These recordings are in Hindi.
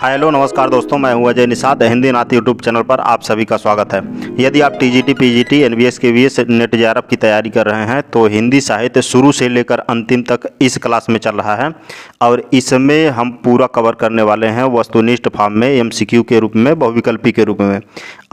हेलो नमस्कार दोस्तों, मैं हूं अजय निषाद। हिंदी नाथ यूट्यूब चैनल पर आप सभी का स्वागत है। यदि आप TGT, PGT, NVS, KVS, NET JRF की तैयारी कर रहे हैं तो हिंदी साहित्य शुरू से लेकर अंतिम तक इस क्लास में चल रहा है और इसमें हम पूरा कवर करने वाले हैं वस्तुनिष्ठ फॉर्म में, एमसीक्यू के रूप में, बहुविकल्पी के रूप में।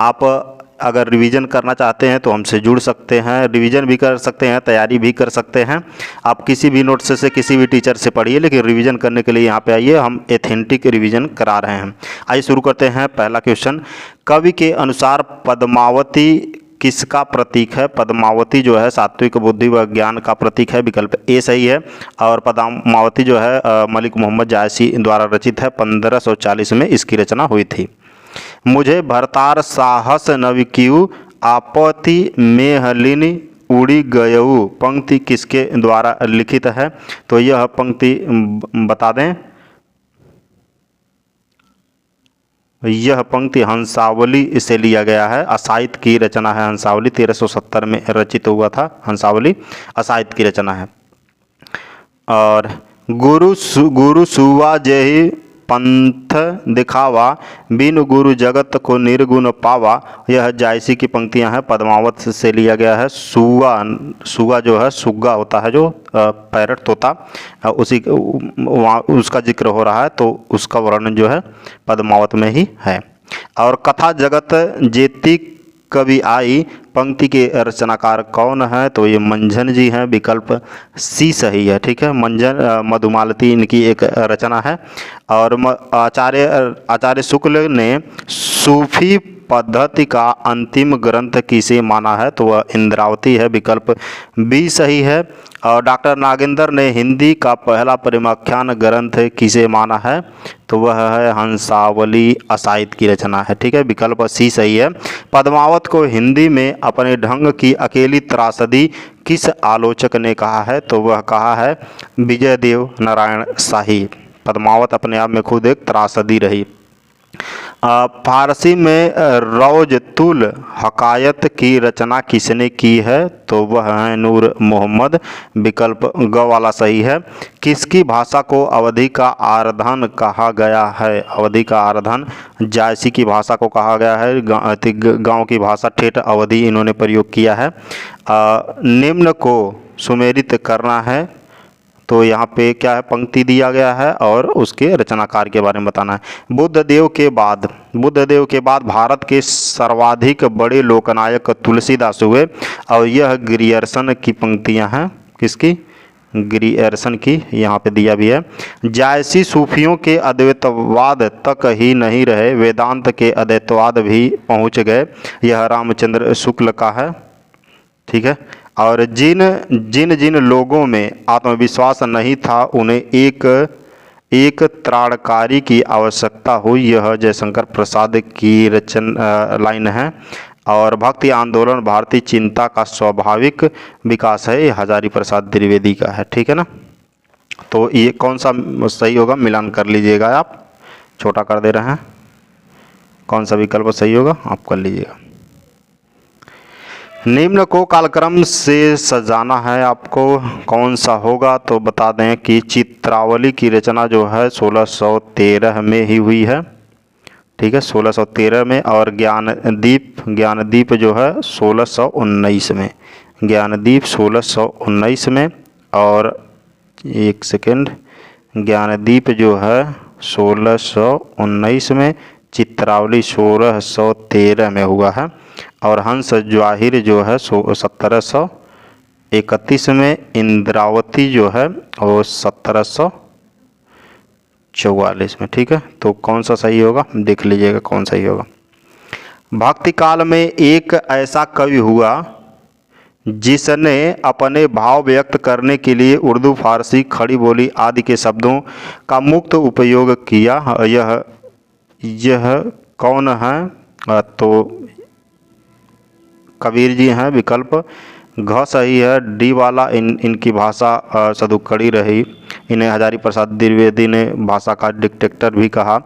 आप अगर रिवीजन करना चाहते हैं तो हमसे जुड़ सकते हैं, रिवीजन भी कर सकते हैं, तैयारी भी कर सकते हैं। आप किसी भी नोट से किसी भी टीचर से पढ़िए, लेकिन रिवीजन करने के लिए यहाँ पे आइए, हम एथेंटिक रिवीजन करा रहे हैं। आइए शुरू करते हैं। पहला क्वेश्चन, कवि के अनुसार पद्मावती किसका प्रतीक है? पद्मावती जो है सात्विक बुद्धि व ज्ञान का प्रतीक है, विकल्प ए सही है। और पद्मावती जो है मलिक मोहम्मद जायसी द्वारा रचित है, 1540 में इसकी रचना हुई थी। मुझे भरतार साहस नविकियु आपत्ति मेहलिनी उड़ी गयऊ पंक्ति किसके द्वारा लिखित है? तो यह पंक्ति बता दें, यह पंक्ति हंसावली से लिया गया है। असाहित की रचना है हंसावली, 1370 में रचित हुआ था। हंसावली असाहित की रचना है। और गुरु सुवा जहि पंथ दिखावा, बिनु गुरु जगत को निर्गुण पावा, यह जायसी की पंक्तियां हैं। पद्मावत से लिया गया है। सुगा जो है सुग्गा होता है, जो पैरट तोता, उसी वहाँ उसका जिक्र हो रहा है, तो उसका वर्णन जो है पद्मावत में ही है। और कथा जगत जेती कवि आई पंक्ति के रचनाकार कौन है? तो ये मंझन जी हैं, विकल्प सी सही है। ठीक है, मंझन मधुमालती इनकी एक रचना है। और आचार्य शुक्ल ने सूफी पद्धति का अंतिम ग्रंथ किसे माना है? तो वह इंद्रावती है, विकल्प बी सही है। और डॉक्टर नागेंद्र ने हिंदी का पहला परिमाख्यान ग्रंथ किसे माना है? तो वह है हंसावली असाहित की रचना है। ठीक है, विकल्प सी सही है। पद्मावत को हिंदी में अपने ढंग की अकेली त्रासदी किस आलोचक ने कहा है? तो वह कहा है विजयदेव नारायण शाही। पद्मावत अपने आप में खुद एक त्रासदी रही। फारसी में रौजतुल हकायत की रचना किसने की है? तो वह है नूर मोहम्मद, विकल्प ग वाला सही है। किसकी भाषा को अवधी का आराधन कहा गया है? अवधी का आराधन जायसी की भाषा को कहा गया है। गांव की भाषा ठेठ अवधी इन्होंने प्रयोग किया है। निम्न को सुमेरित करना है, तो यहाँ पे क्या है, पंक्ति दिया गया है और उसके रचनाकार के बारे में बताना है। बुद्धदेव के बाद भारत के सर्वाधिक बड़े लोकनायक तुलसीदास हुए और यह ग्रियर्सन की पंक्तियाँ हैं। किसकी? ग्रियर्सन की, यहाँ पे दिया भी है। जायसी सूफियों के अद्वैतवाद तक ही नहीं रहे, वेदांत के अद्वैतवाद भी पहुँच गए, यह रामचंद्र शुक्ल का है। ठीक है। और जिन लोगों में आत्मविश्वास नहीं था उन्हें एक त्राणकारी की आवश्यकता हुई, यह जयशंकर प्रसाद की लाइन है। और भक्ति आंदोलन भारतीय चिंता का स्वाभाविक विकास है, ये हजारी प्रसाद द्विवेदी का है। ठीक है ना। तो ये कौन सा सही होगा, मिलान कर लीजिएगा। आप छोटा कर दे रहे हैं, कौन सा विकल्प सही होगा आप कर लीजिएगा। निम्न को कालक्रम से सजाना है आपको, कौन सा होगा? तो बता दें कि चित्रावली की रचना जो है 1613 में ही हुई है। ठीक है, 1613 में। और ज्ञानदीप जो है 1619 में। ज्ञानदीप 1619 में। और एक सेकेंड, ज्ञानदीप जो है 1619 में, चित्रावली 1613 में हुआ है। और हंस ज्वाहिर जो है 1731 में, इंद्रावती जो है वो 1744 में। ठीक है, तो कौन सा सही होगा देख लीजिएगा, कौन सही होगा। भक्ति काल में एक ऐसा कवि हुआ जिसने अपने भाव व्यक्त करने के लिए उर्दू, फारसी, खड़ी बोली आदि के शब्दों का मुक्त उपयोग किया, यह कौन है? तो कबीर जी हैं, विकल्प घ सही है। डी वाला इनकी भाषा सदुक्कड़ी रही, इन्हें हजारी प्रसाद द्विवेदी ने भाषा का डिक्टेटर भी कहा।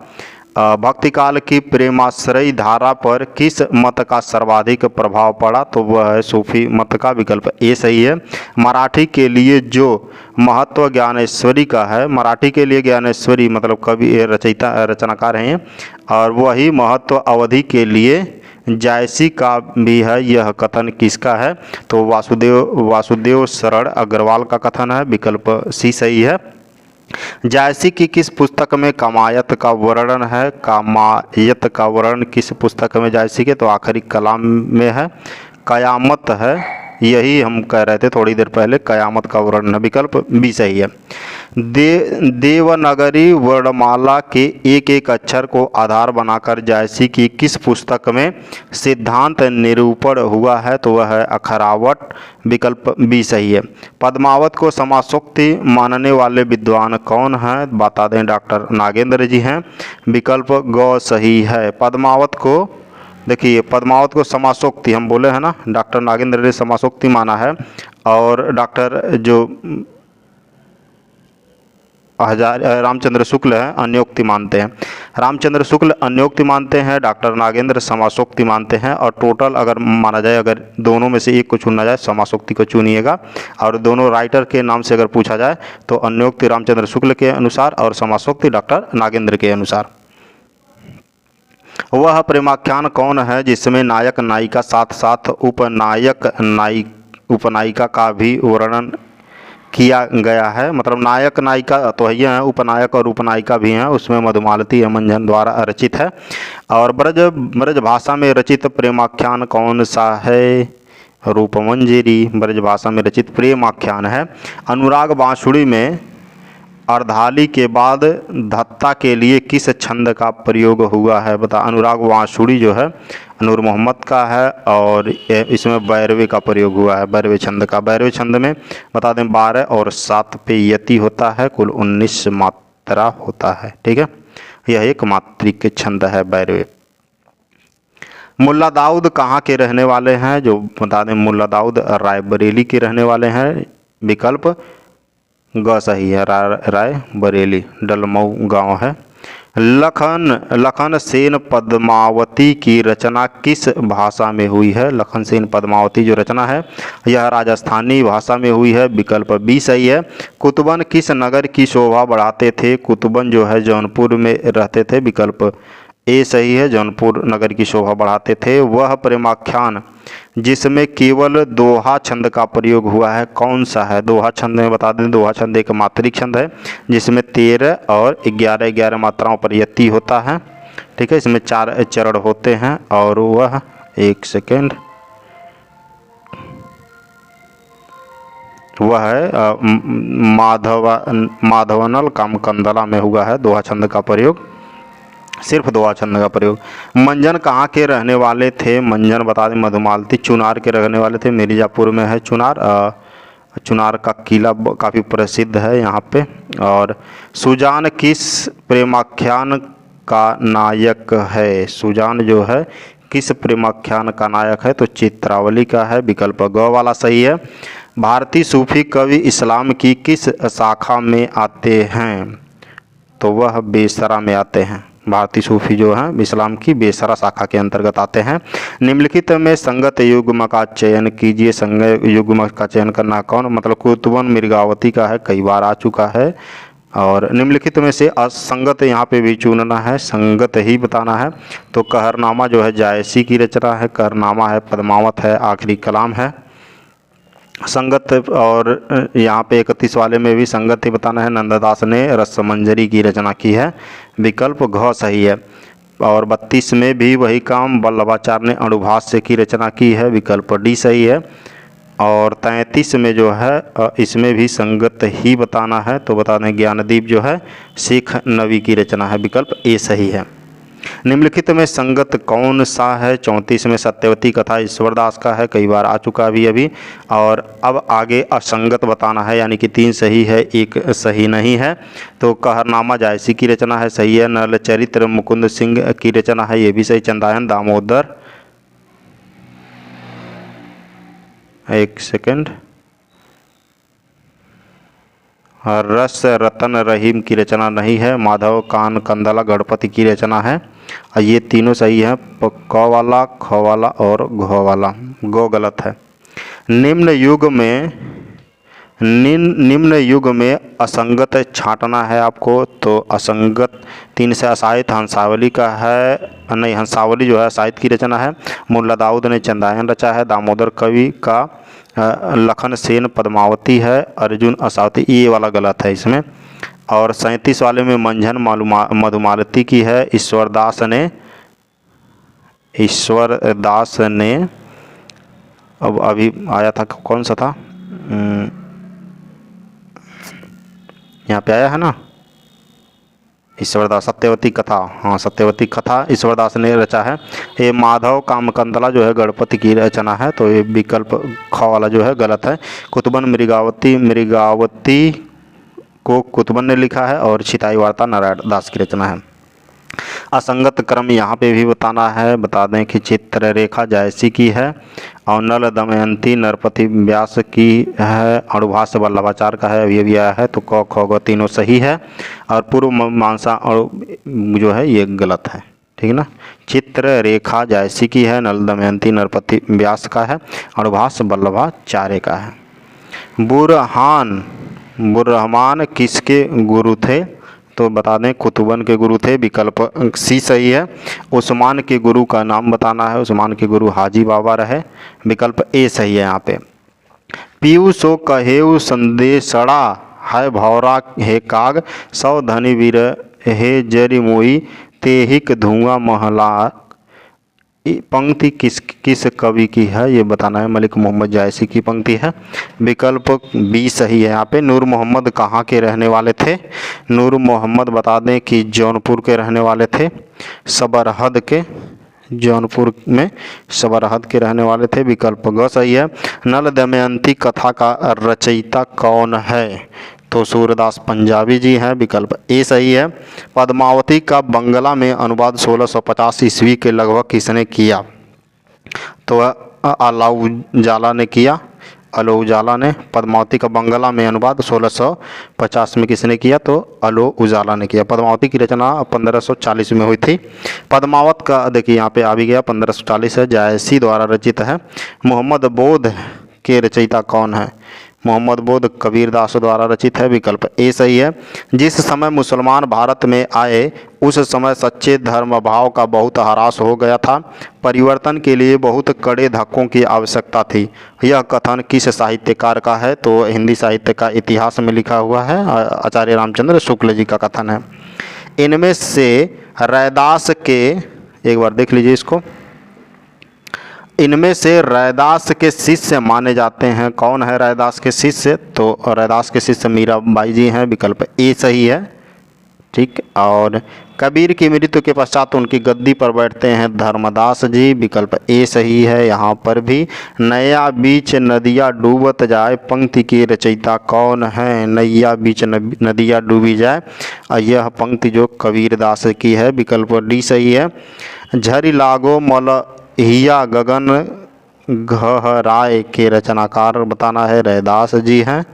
भक्तिकाल की प्रेमाश्रयी धारा पर किस मत का सर्वाधिक प्रभाव पड़ा, तो वह है सूफी मत का, विकल्प ए सही है। मराठी के लिए जो महत्व ज्ञानेश्वरी का है, मराठी के लिए ज्ञानेश्वरी मतलब कवि रचयिता रचनाकार हैं, और वही महत्व अवधि के लिए जायसी का भी है। यह कथन किसका है, तो वासुदेव शरण अग्रवाल का कथन है, विकल्प सी सही है। जायसी की किस पुस्तक में कामायत का वर्णन है, कामायत का वर्णन किस पुस्तक में जायसी के, तो आखिरी कलाम में है, कयामत है, यही हम कह रहे थे थोड़ी देर पहले, कयामत का वर्णन है, विकल्प बी सही है। देवनागरी वर्णमाला के एक एक अक्षर को आधार बनाकर जायसी की किस पुस्तक में सिद्धांत निरूपण हुआ है, तो वह है अखरावट, विकल्प बी सही है। पद्मावत को समासोक्ति मानने वाले विद्वान कौन हैं, बता दें डॉक्टर नागेंद्र जी हैं, विकल्प ग सही है। पद्मावत को देखिए, पद्मावत को समासोक्ति हम बोले हैं ना, डॉक्टर नागेंद्र ने समासोक्ति माना है, और डॉक्टर जो रामचंद्र शुक्ल हैं अन्योक्ति मानते हैं। रामचंद्र शुक्ल अन्योक्ति मानते हैं, डॉक्टर नागेंद्र समासोक्ति मानते हैं, और टोटल अगर माना जाए, अगर दोनों में से एक को चुना जाए, समासोक्ति को चुनिएगा, और दोनों राइटर के नाम से अगर पूछा जाए तो अन्योक्ति रामचंद्र शुक्ल के अनुसार और समासोक्ति डॉक्टर नागेंद्र के अनुसार। वह प्रेमाख्यान कौन है जिसमें नायक नायिका साथ साथ उपनायिका का भी वर्णन किया गया है, मतलब नायक नायिका तो ही हैं, उपनायक और उपनायिका भी हैं, उसमें मधुमालती मंझन द्वारा रचित है। और ब्रज भाषा में रचित प्रेमाख्यान कौन सा है, रूपमंजरी ब्रज भाषा में रचित प्रेमाख्यान है। अनुराग बांसुरी में अर्धाली के बाद धत्ता के लिए किस छंद का प्रयोग हुआ है, बता। अनुराग बांसुरी जो है नूर मोहम्मद का है, और इसमें बैरवे का प्रयोग हुआ है, बैरवे छंद का। बैरवे छंद में बता दें 12 और 7 पे यति होता है, कुल 19 मात्रा होता है, ठीक है। यह एक मात्रिक छंद है बैरवे। मुल्ला दाऊद कहाँ के रहने वाले हैं, जो बता दें मुल्ला दाऊद रायबरेली के रहने वाले हैं, विकल्प ग सही है, रायबरेली डलमऊ गांव है। लखन सेन पद्मावती की रचना किस भाषा में हुई है, लखन सेन पद्मावती जो रचना है यह राजस्थानी भाषा में हुई है, विकल्प बी सही है। कुतुबन किस नगर की शोभा बढ़ाते थे, कुतुबन जो है जौनपुर में रहते थे, विकल्प ए सही है, जौनपुर नगर की शोभा बढ़ाते थे। वह प्रेमाख्यान जिसमें केवल दोहा छंद का प्रयोग हुआ है कौन सा है, दोहा छंद में बता दें, दोहा छंद एक मात्रिक छंद है जिसमें 13 और 11 मात्राओं पर यति होता है, ठीक है। इसमें 4 चरण होते हैं, और वह एक सेकेंड वह है माधवनल कामकंदला में हुआ है दोहा छंद का प्रयोग, सिर्फ दोहा छंद का प्रयोग। मंजन कहाँ के रहने वाले थे, मंजन बता दें मधुमालती चुनार के रहने वाले थे, मिर्ज़ापुर में है चुनार। चुनार का किला काफ़ी प्रसिद्ध है यहाँ पे। और सुजान किस प्रेमाख्यान का नायक है, सुजान जो है किस प्रेमाख्यान का नायक है, तो चित्रावली का है, विकल्प ग वाला सही है। भारतीय सूफी कवि इस्लाम की किस शाखा में आते हैं, तो वह बेसरा में आते हैं। भारतीय सूफी जो हैं इस्लाम की बेसरा शाखा के अंतर्गत आते हैं। निम्नलिखित में संगत युग्म का चयन कीजिए, संगत युग्म का चयन करना कौन, मतलब कुतुबन मृगावती का है, कई बार आ चुका है। और निम्नलिखित में से असंगत यहाँ पे भी चुनना है, संगत ही बताना है। तो कहरनामा जो है जायसी की रचना है, कहरनामा है, पद्मावत है, आखिरी कलाम है। संगत और यहाँ पे 31 वाले में भी संगत ही बताना है, नंददास ने रसमंजरी की रचना की है, विकल्प घ सही है। और 32 में भी वही काम वल्लभाचार्य ने अणुभाष्य की रचना की है, विकल्प डी सही है। और 33 में जो है इसमें भी संगत ही बताना है, तो बता दें ज्ञानदीप जो है शेख नवी की रचना है, विकल्प ए सही है। निम्नलिखित में संगत कौन सा है, 34 में सत्यवती कथा ईश्वरदास का है, कई बार आ चुका अभी। और अब आगे असंगत बताना है, यानी कि 3 सही है, 1 सही नहीं है। तो कहरनामा जायसी की रचना है, सही है। नलचरित्र मुकुंद सिंह की रचना है, ये भी सही। चंदायन दामोदर, एक सेकंड, रस रतन रहीम की रचना नहीं है। माधव कान कंदला गणपति की रचना है। और ये तीनों सही है, क वाला, ख वाला और घ वाला। गो गलत है। निम्न युग में असंगत छांटना है आपको, तो असंगत 3 से असाहित हंसावली का है, नहीं हंसावली जो है साहित्य की रचना है। मुल्ला दाऊद ने चंदायन रचा है। दामोदर कवि का लखन सेन पद्मावती है। अर्जुन असावती, ये वाला गलत है इसमें। और 37 वाले में मंझन मधुमालती की है। ईश्वरदास ने अब अभी आया था, कौन सा था, यहाँ पे आया है ना, ईश्वरदास सत्यवती कथा, हाँ सत्यवती कथा ईश्वरदास ने रचा है। ये माधव कामकंदला जो है गणपति की रचना है, तो ये विकल्प ख वाला जो है गलत है। कुतुबन मृगावती को कुतुबन ने लिखा है। और छिताई वार्ता नारायण दास की रचना है। असंगत क्रम यहाँ पे भी बताना है। बता दें कि चित्ररेखा जायसी की है। और नल दमयंती नरपति व्यास की है। अणुभाष्य वल्लभाचार्य का है, ये भी आया है। तो क ख ग तीनों सही है। और पूर्व मीमांसा जो है ये गलत है, ठीक है ना। चित्ररेखा जायसी की है। नल दमयंती नरपति व्यास का है। अणुभाष्य वल्लभाचार्य का है। बुरहमान किसके गुरु थे, तो बता दें कुतुबन के गुरु थे, विकल्प सी सही है। उस्मान के गुरु का नाम बताना है। उस्मान के गुरु हाजी बाबा रहे, विकल्प ए सही है यहाँ पे। पीयू सो कहेउ संदेशड़ा है भौरा हे काग, सौ धनी वीर हे जरी मोई तेहिक धुआं महला। पंक्ति किस कवि की है ये बताना है। मलिक मोहम्मद जायसी की पंक्ति है, विकल्प बी सही है यहाँ पे। नूर मोहम्मद कहाँ के रहने वाले थे, नूर मोहम्मद बता दें कि जौनपुर के रहने वाले थे, सबरहद के, जौनपुर में सबरहद के रहने वाले थे, विकल्प ग सही है। नल दमयंती कथा का रचयिता कौन है, तो सूरदास पंजाबी जी हैं, विकल्प ए सही है। पद्मावती का बंगला में अनुवाद 1650 ईस्वी के लगभग किसने किया, तो अलाउजाला ने किया। अलाउजाला ने पद्मावती का बंगला में अनुवाद 1650 में किसने किया, तो अलाउजाला ने किया। पद्मावती की रचना 1540 में हुई थी। पद्मावत का देखिए यहाँ पे आ भी गया, 1540 है, जायसी द्वारा रचित है। मोहम्मद बोध के रचयिता कौन है, मोहम्मद बोध कबीरदास द्वारा रचित है, विकल्प ए सही है। जिस समय मुसलमान भारत में आए उस समय सच्चे धर्म भाव का बहुत ह्रास हो गया था। परिवर्तन के लिए बहुत कड़े धक्कों की आवश्यकता थी। यह कथन किस साहित्यकार का है, तो हिंदी साहित्य का इतिहास में लिखा हुआ है, आचार्य रामचंद्र शुक्ल जी का कथन है। इनमें से रैदास के, एक बार देख लीजिए इसको, इनमें से रैदास के शिष्य माने जाते हैं, कौन है रैदास के शिष्य, तो रैदास के शिष्य मीराबाई जी हैं, विकल्प ए सही है, ठीक। और कबीर की मृत्यु के पश्चात उनकी गद्दी पर बैठते हैं धर्मदास जी, विकल्प ए सही है यहाँ पर भी। नया बीच नदिया डूबत जाए पंक्ति की रचयिता कौन है, नैया बीच नदिया डूबी जाए, और यह पंक्ति जो कबीरदास की है, विकल्प डी सही है। झरि लागो मल हिया गगन गहराए के रचनाकार बताना है, रैदास जी हैं।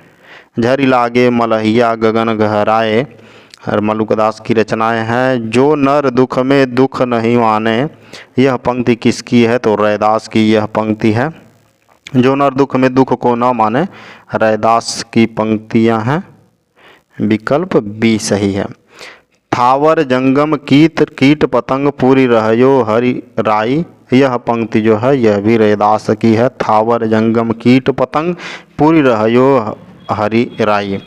झरि लागे मलहिया गगन गहराए मलुकदास की रचनाएं हैं। जो नर दुख में दुख नहीं माने, यह पंक्ति किसकी है, तो रैदास की यह पंक्ति है। जो नर दुख में दुख को न माने, रैदास की पंक्तियां हैं, विकल्प बी सही है। थावर जंगम कीट पतंग पूरी रहयो हरि राई, यह पंक्ति जो है यह भी रैदास की है। थावर जंगम कीट पतंग पूरी रहयो हरि राई।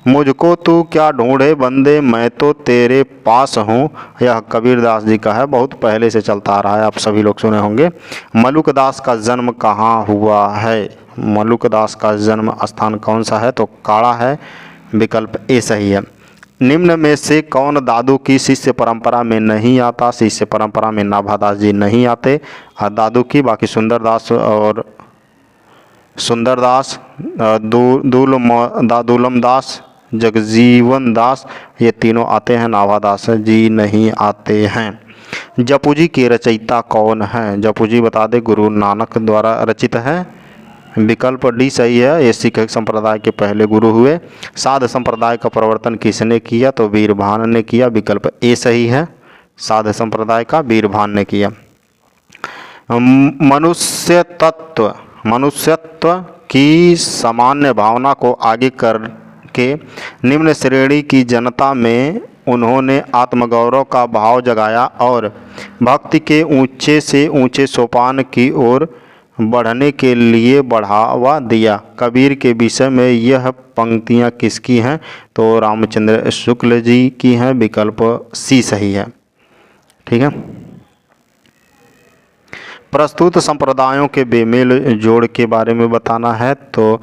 मुझको तू क्या ढूंढे बंदे मैं तो तेरे पास हूँ, यह कबीरदास जी का है, बहुत पहले से चलता आ रहा है, आप सभी लोग सुने होंगे। मलुकदास का जन्म कहाँ हुआ है, मलुकदास का जन्म स्थान कौन सा है, तो काड़ा है, विकल्प ए सही है। निम्न में से कौन दादू की शिष्य परंपरा में नहीं आता, शिष्य परंपरा में नाभादास जी नहीं आते दादू की, बाकी सुंदरदास और सुंदरदास, दादुलम दास, जगजीवन दास, ये तीनों आते हैं, नाभादास जी नहीं आते हैं। जपू जी के रचयिता कौन है, जपू जी बता दे गुरु नानक द्वारा रचित है, विकल्प डी सही है, ये सिख संप्रदाय के पहले गुरु हुए। साध संप्रदाय का प्रवर्तन किसने किया? तो वीरभान ने किया। विकल्प ए सही है, साध संप्रदाय का वीरभान ने किया। मनुष्यत्व की सामान्य भावना को आगे करके निम्न श्रेणी की जनता में उन्होंने आत्मगौरव का भाव जगाया और भक्ति के ऊंचे से ऊंचे सोपान की ओर बढ़ने के लिए बढ़ावा दिया। कबीर के विषय में यह पंक्तियाँ किसकी हैं? तो रामचंद्र शुक्ल जी की हैं। विकल्प सी सही है। ठीक है। प्रस्तुत संप्रदायों के बेमेल जोड़ के बारे में बताना है। तो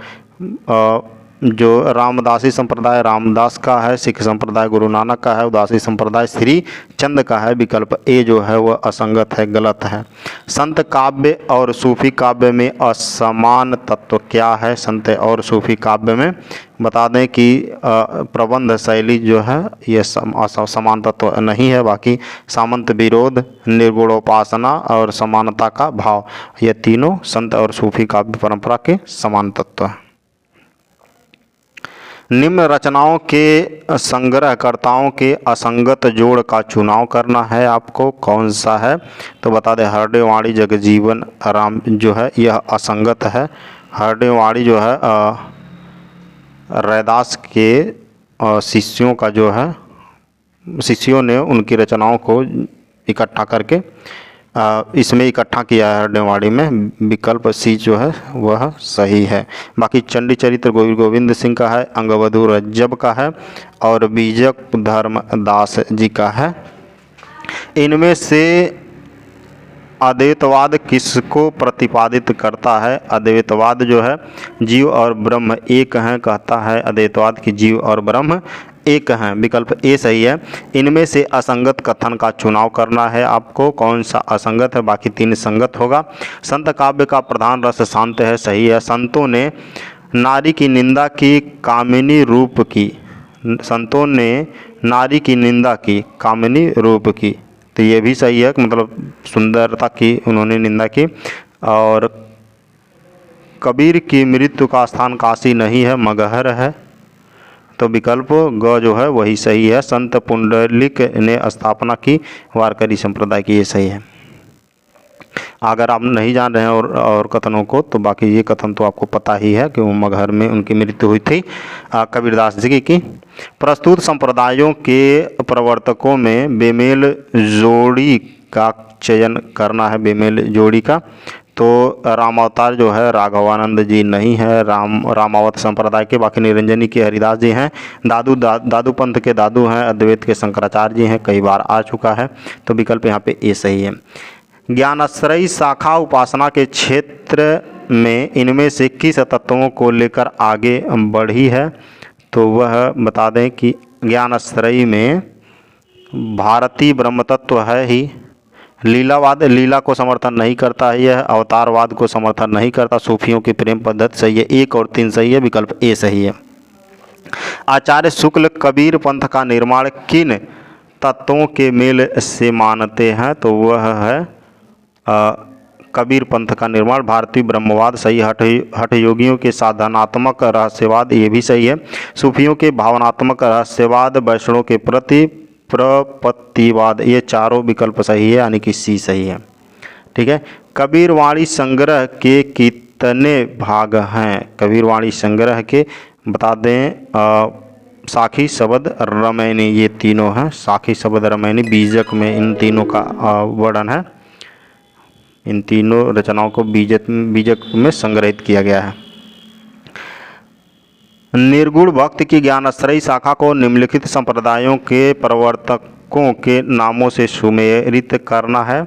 जो रामदासी संप्रदाय रामदास का है, सिख संप्रदाय गुरु नानक का है, उदासी संप्रदाय श्री चंद का है। विकल्प ए जो है वह असंगत है, गलत है। संत काव्य और सूफी काव्य में असमान तत्व क्या है? संत और सूफी काव्य में बता दें कि प्रबंध शैली जो है ये समान तत्व नहीं है। बाकी सामंत विरोध, निर्गुणोपासना और समानता का भाव, ये तीनों संत और सूफी काव्य परंपरा के समान तत्व हैं। निम्न रचनाओं के संग्रहकर्ताओं के असंगत जोड़ का चुनाव करना है आपको। कौन सा है? तो बता दें हरडेवाणी जगजीवन राम जो है यह असंगत है। हरडेवाणी जो है रैदास के शिष्यों का जो है, शिष्यों ने उनकी रचनाओं को इकट्ठा करके इसमें इकट्ठा किया है हरडेवाणी में। विकल्प सी जो है वह सही है। बाकी चंडी चरित्र गोविंद सिंह का है, अंगवधू रज्जब का है और बीजक धर्मदास जी का है। इनमें से अद्वैतवाद किसको प्रतिपादित करता है? अद्वैतवाद जो है जीव और ब्रह्म एक हैं कहता है। अद्वैतवाद की जीव और ब्रह्म एक हैं। विकल्प ए सही है। इनमें से असंगत कथन का चुनाव करना है आपको। कौन सा असंगत है? बाकी तीन संगत होगा। संत काव्य का प्रधान रस शांत है, सही है। संतों ने नारी की निंदा की, कामिनी रूप की। संतों ने नारी की निंदा की, कामिनी रूप की, तो ये भी सही है, मतलब सुंदरता की उन्होंने निंदा की। और कबीर की मृत्यु का स्थान काशी नहीं है, मगहर है, तो विकल्प ग जो है वही सही है। संत पुंडलिक ने स्थापना की वारकरी संप्रदाय की, ये सही है। अगर आप नहीं जान रहे हैं और कथनों को, तो बाकी ये कथन तो आपको पता ही है कि वो मगहर में उनकी मृत्यु हुई थी कबीरदास जी की। प्रस्तुत संप्रदायों के प्रवर्तकों में बेमेल जोड़ी का चयन करना है। बेमेल जोड़ी का तो रामावतार जो है राघवानंद जी नहीं है, रामावत संप्रदाय के। बाकी निरंजनी के हरिदास जी हैं। दादू पंथ के दादू हैं। अद्वैत के शंकराचार्य जी हैं, कई बार आ चुका है, तो विकल्प यहाँ पे ए सही है। ज्ञानाश्रयी शाखा उपासना के क्षेत्र में इनमें से किस तत्वों को लेकर आगे बढ़ी है? तो वह बता दें कि ज्ञानाश्रयी में भारतीय ब्रह्म तत्व है ही। लीलावाद लीला को समर्थन नहीं करता है, यह अवतारवाद को समर्थन नहीं करता। सूफियों की प्रेम पद्धति सही है, 1 और 3 सही है। विकल्प ए सही है। आचार्य शुक्ल कबीर पंथ का निर्माण किन तत्वों के मेल से मानते हैं? तो वह है कबीर पंथ का निर्माण भारतीय ब्रह्मवाद सही। हठ योगियों के साधनात्मक रहस्यवाद, ये भी सही है। सूफियों के भावनात्मक रहस्यवाद, वैष्णव के प्रति प्रपत्तिवाद, ये चारों विकल्प सही है, यानी कि सी सही है। ठीक है। कबीरवाणी संग्रह के कितने भाग हैं? कबीरवाणी संग्रह के बता दें साखी शब्द रमैनी, ये तीनों हैं। साखी शब्द रमैनी बीजक में इन तीनों का वर्णन है। इन तीनों रचनाओं को बीजक में संग्रहित किया गया है। निर्गुण भक्ति की ज्ञानाश्रयी शाखा को निम्नलिखित संप्रदायों के प्रवर्तकों के नामों से सुमेलित करना है।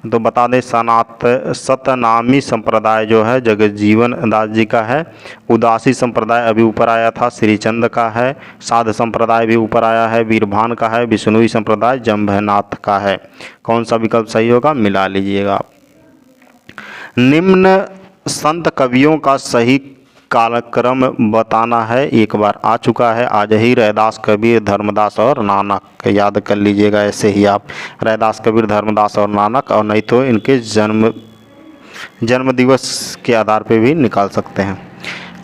तो बता दें सतनामी संप्रदाय जो है जगजीवन दास जी का है। उदासी संप्रदाय अभी ऊपर आया था, श्रीचंद का है। साध संप्रदाय भी ऊपर आया है, वीरभान का है। विष्णुई संप्रदाय जम्भनाथ का है। कौन सा विकल्प सही होगा, मिला लीजिएगा आप। निम्न संत कवियों का सही कालक्रम बताना है। एक बार आ चुका है, आज ही रैदास कबीर धर्मदास और नानक, याद कर लीजिएगा ऐसे ही आप, रैदास कबीर धर्मदास और नानक, और नहीं तो इनके जन्म जन्म दिवस के आधार पे भी निकाल सकते हैं।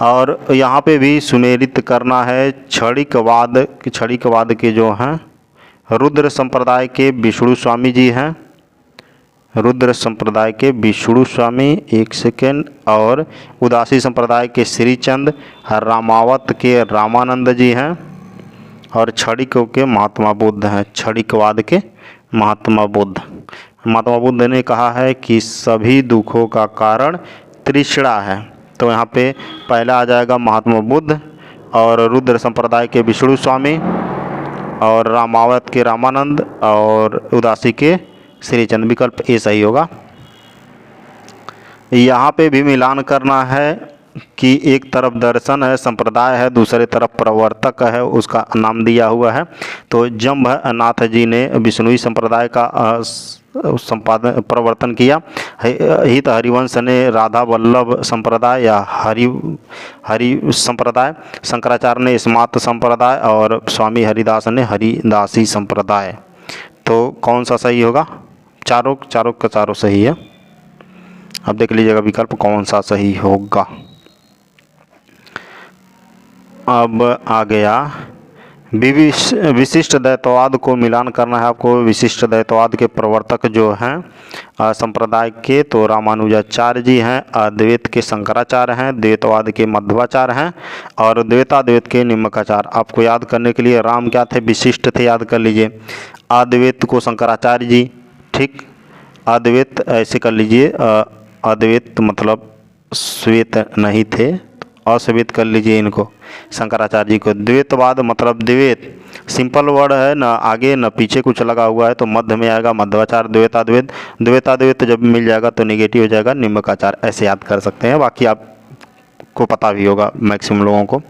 और यहाँ पे भी सुमेलित करना है क्षणिकवाद के जो हैं रुद्र संप्रदाय के विष्णु स्वामी जी हैं, रुद्र संप्रदाय के विष्णु स्वामी, एक सेकेंड, और उदासी संप्रदाय के श्रीचंद, रामावत के रामानंद जी हैं, और क्षणिकों के महात्मा बुद्ध हैं, क्षणिकवाद के महात्मा बुद्ध। महात्मा बुद्ध ने कहा है कि सभी दुखों का कारण तृष्णा है, तो यहाँ पे पहला आ जाएगा महात्मा बुद्ध, और रुद्र संप्रदाय के विष्णु स्वामी, और रामावत के रामानंद, और उदासी के श्रीचंद। विकल्प ए सही होगा। यहाँ पे भी मिलान करना है कि एक तरफ दर्शन है, संप्रदाय है, दूसरे तरफ प्रवर्तक है, उसका नाम दिया हुआ है। तो जम्भनाथ जी ने विष्णुई संप्रदाय का संपादन प्रवर्तन किया। हित हरिवंश ने राधा वल्लभ संप्रदाय या हरि संप्रदाय, शंकराचार्य ने स्मार्त संप्रदाय, और स्वामी हरिदास ने हरिदासी संप्रदाय। तो कौन सा सही होगा? चारों का चारों सही है। अब देख लीजिएगा विकल्प कौन सा सही होगा। अब आ गया विशिष्ट द्वैतवाद को मिलान करना है आपको। विशिष्ट द्वैतवाद के प्रवर्तक जो हैं संप्रदाय के, तो रामानुजाचार्य जी हैं, अद्वैत के शंकराचार्य हैं, द्वैतवाद के मध्वाचार्य हैं, और द्वैताद्वैत के निम्बकाचार्य। आपको याद करने के लिए राम क्या थे? विशिष्ट थे, याद कर लीजिए। अद्वैत को शंकराचार्य जी, ठीक, अद्वैत ऐसे कर लीजिए, अद्वैत मतलब श्वेत नहीं थे, अश्वेत कर लीजिए इनको, शंकराचार्य जी को। द्वैतवाद मतलब द्वैत, सिंपल वर्ड है, न आगे न पीछे कुछ लगा हुआ है, तो मध्य में आएगा मध्वाचार्य। द्वैताद्वैत, द्वैताद्वैत जब मिल जाएगा तो नेगेटिव हो जाएगा निम्बकाचार्य। ऐसे याद कर सकते हैं, बाकी आपको पता भी होगा मैक्सिमम लोगों को।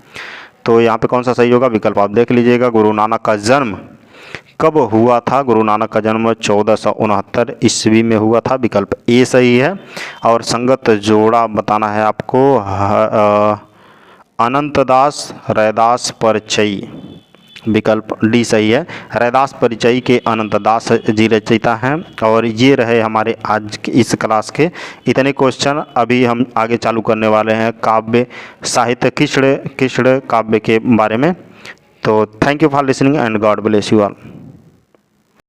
तो यहाँ पे कौन सा सही होगा? विकल्प आप देख लीजिएगा। गुरु नानक का जन्म कब हुआ था? गुरु नानक का जन्म 1469 ईस्वी में हुआ था। विकल्प ए सही है। और संगत जोड़ा बताना है आपको, अनंतदास रैदास परिचयी। विकल्प डी सही है। रैदास परिचयी के अनंतदास जी रचयिता हैं। और ये रहे हमारे आज के इस क्लास के इतने क्वेश्चन। अभी हम आगे चालू करने वाले हैं काव्य साहित्य कृष्ण काव्य के बारे में। तो thank you for listening and God bless you all.